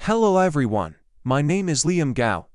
Hello everyone, my name is Liam Gao.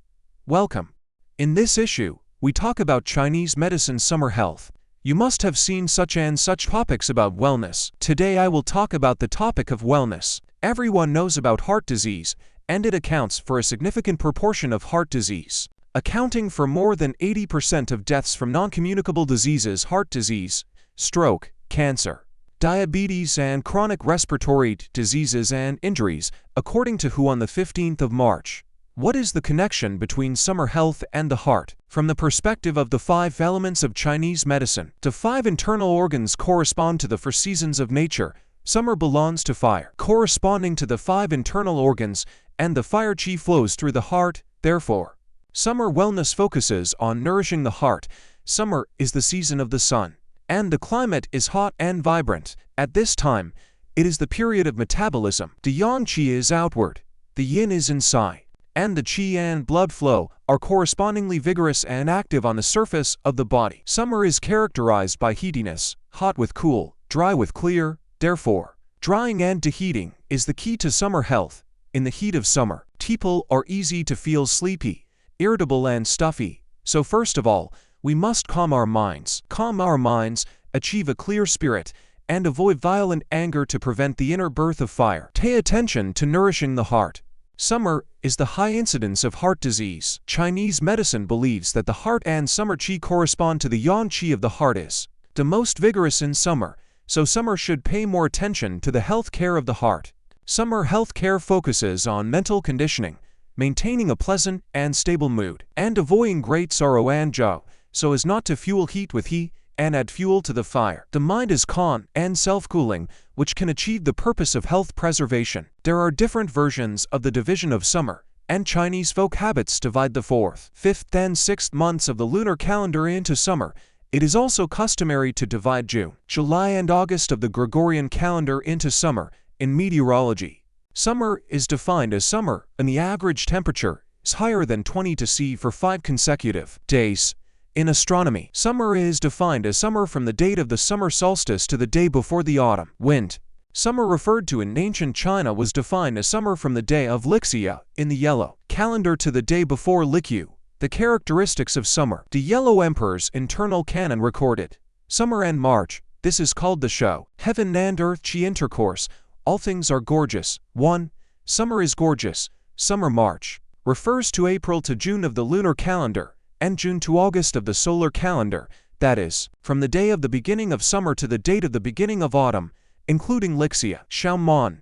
Welcome. In this issue, we talk about Chinese medicine summer health. You must have seen such and such topics about wellness. Today I will talk about the topic of wellness. Everyone knows about heart disease, and it accounts for a significant proportion of heart disease, accounting for more than 80% of deaths from non-communicable diseases: heart disease, stroke, cancer, diabetes and chronic respiratory diseases and injuries, according to WHO on the 15th of March. What is the connection between summer health and the heart? From the perspective of the 5 elements of Chinese medicine, the 5 internal organs correspond to the 4 seasons of nature. Summer belongs to fire, corresponding to the 5 internal organs, and the fire qi flows through the heart. Therefore, summer wellness focuses on nourishing the heart. Summer is the season of the sun, and the climate is hot and vibrant. At this time, it is the period of metabolism. The yang qi is outward, the yin is inside, and the qi and blood flow are correspondingly vigorous and active on the surface of the body. Summer is characterized by heatiness, hot with cool, dry with clear. Therefore, drying and deheating is the key to summer health. In the heat of summer, people are easy to feel sleepy, irritable and stuffy. So first of all, we must calm our minds. Calm our minds, achieve a clear spirit, and avoid violent anger to prevent the inner birth of fire. Pay attention to nourishing the heart. Summer is the high incidence of heart disease. Chinese medicine believes that the heart and summer qi correspond to the yang qi of the heart is the most vigorous in summer, so summer should pay more attention to the health care of the heart. Summer health care focuses on mental conditioning, maintaining a pleasant and stable mood, and avoiding great sorrow and joy, so as not to fuel heat with heat and add fuel to the fire. The mind is calm and self-cooling, which can achieve the purpose of health preservation. There are different versions of the division of summer, and Chinese folk habits divide the 4th, 5th and 6th months of the lunar calendar into summer. It is also customary to divide June, July and August of the Gregorian calendar into summer. In meteorology, summer is defined as summer when the average temperature is higher than 20 degrees for 5 consecutive days. In astronomy, summer is defined as summer from the date of the summer solstice to the day before the autumn wind. Summer referred to in ancient China was defined as summer from the day of Lixia in the yellow calendar to the day before Likyu. The characteristics of summer. The Yellow Emperor's internal canon recorded summer and March. This is called the show. Heaven and earth qi intercourse. All things are gorgeous. 1. Summer is gorgeous. Summer March refers to April to June of the lunar calendar, and June to August of the solar calendar, that is, from the day of the beginning of summer to the date of the beginning of autumn, including Lixia, Xiaoman,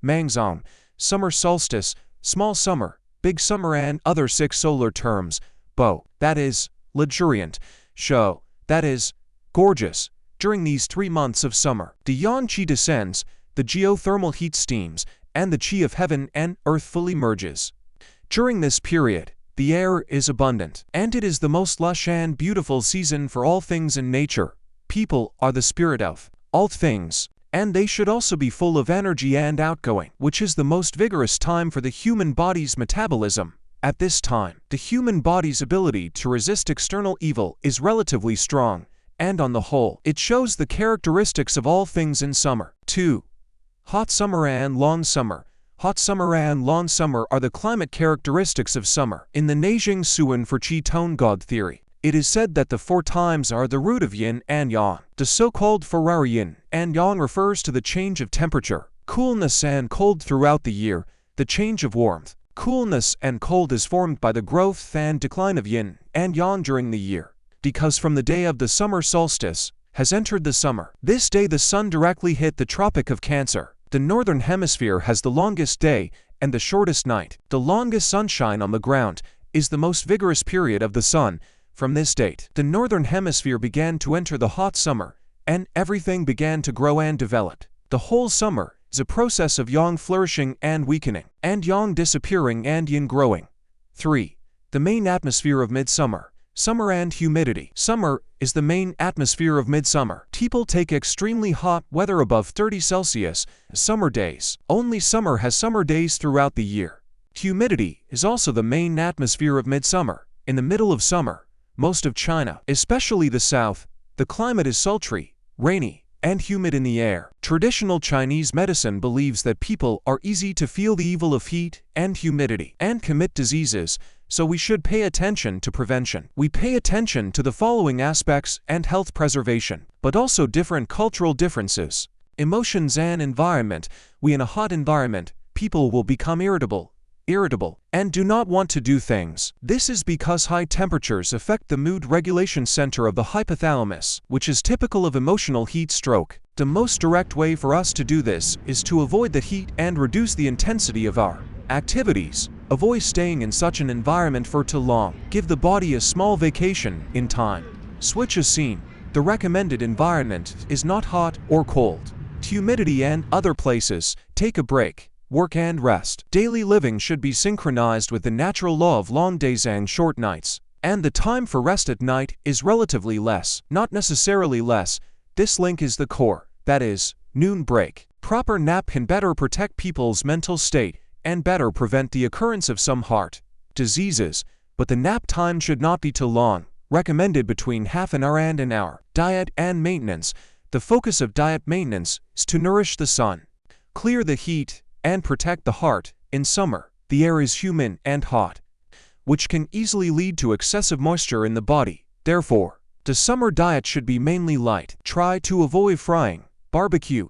Mangzong, summer solstice, small summer, big summer and other 6 solar terms. Beau, that is, luxuriant, shou, that is, gorgeous. During these 3 months of summer, the yang qi descends, the geothermal heat steams, and the qi of heaven and earth fully merges. During this period, the air is abundant, and it is the most lush and beautiful season for all things in nature. People are the spirit of all things, and they should also be full of energy and outgoing, which is the most vigorous time for the human body's metabolism. At this time, the human body's ability to resist external evil is relatively strong, and on the whole, it shows the characteristics of all things in summer. 2. Hot summer and long summer. Hot summer and long summer are the climate characteristics of summer. In the Neijing Suan for Qi Tone God theory, it is said that the 4 times are the root of yin and yang. The so-called Ferrari yin and yang refers to the change of temperature, coolness and cold throughout the year, the change of warmth. Coolness and cold is formed by the growth and decline of yin and yang during the year, because from the day of the summer solstice has entered the summer. This day the sun directly hit the Tropic of Cancer. The northern hemisphere has the longest day and the shortest night. The longest sunshine on the ground is the most vigorous period of the sun. From this date, the northern hemisphere began to enter the hot summer, and everything began to grow and develop. The whole summer is a process of yang flourishing and weakening, and yang disappearing and yin growing. 3. The main atmosphere of midsummer. Summer and humidity. Summer is the main atmosphere of midsummer. People take extremely hot weather above 30 Celsius summer days. Only summer has summer days throughout the year. Humidity is also the main atmosphere of midsummer. In the middle of summer, most of China, especially the south, the climate is sultry, rainy, and humid in the air. Traditional Chinese medicine believes that people are easy to feel the evil of heat and humidity and commit diseases, so we should pay attention to prevention. We pay attention to the following aspects and health preservation, but also different cultural differences. Emotions and environment. In a hot environment, people will become irritable, and do not want to do things. This is because high temperatures affect the mood regulation center of the hypothalamus, which is typical of emotional heat stroke. The most direct way for us to do this is to avoid the heat and reduce the intensity of our activities. Avoid staying in such an environment for too long. Give the body a small vacation in time. Switch a scene. The recommended environment is not hot or cold. Humidity and other places. Take a break. Work and rest. Daily living should be synchronized with the natural law of long days and short nights. And the time for rest at night is relatively less, not necessarily less. This link is the core, that is, noon break. Proper nap can better protect people's mental state and better prevent the occurrence of some heart diseases, but the nap time should not be too long, recommended between half an hour and an hour. Diet and maintenance. The focus of diet maintenance is to nourish the sun, clear the heat, and protect the heart. In summer, the air is humid and hot, which can easily lead to excessive moisture in the body. Therefore, the summer diet should be mainly light. Try to avoid frying, barbecue,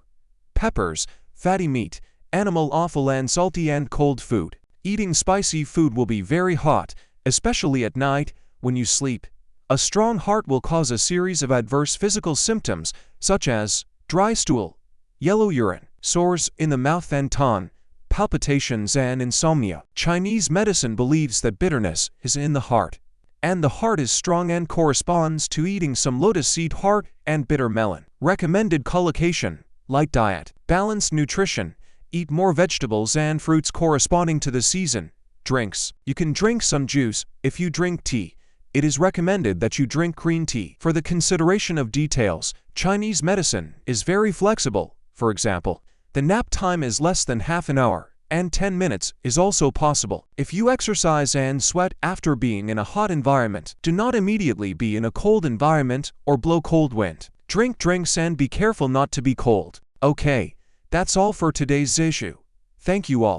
peppers, fatty meat, animal offal and salty and cold food. Eating spicy food will be very hot, especially at night when you sleep. A strong heart will cause a series of adverse physical symptoms such as dry stool, yellow urine, sores in the mouth and tongue, palpitations and insomnia. Chinese medicine believes that bitterness is in the heart, and the heart is strong and corresponds to eating some lotus seed heart and bitter melon. Recommended collocation, light diet, balanced nutrition, eat more vegetables and fruits corresponding to the season. Drinks. You can drink some juice. If you drink tea, it is recommended that you drink green tea. For the consideration of details, Chinese medicine is very flexible. For example, the nap time is less than half an hour, and 10 minutes is also possible. If you exercise and sweat after being in a hot environment, do not immediately be in a cold environment or blow cold wind. Drink drinks and be careful not to be cold. Okay, that's all for today's issue. Thank you all.